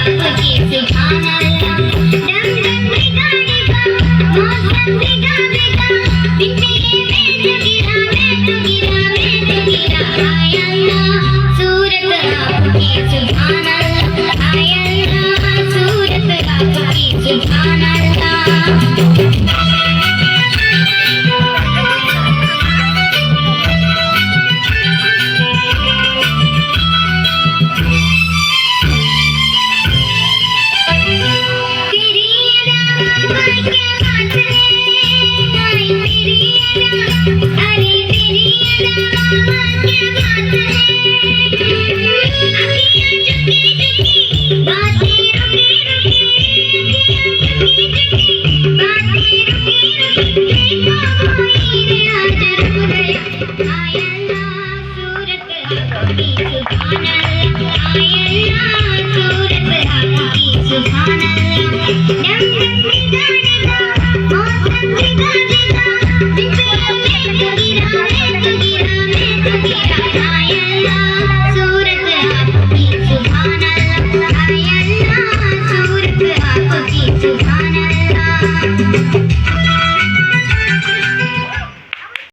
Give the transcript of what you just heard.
आपकी सुभान अल्लाह डम डम डिगा डिगा मौसम डिगा डिगा बिजली में तो गिरा हाय अल्लाह सूरत आपकी सुभान अल्लाह हाय अल्लाह सूरत आपकी सुभान अल्लाह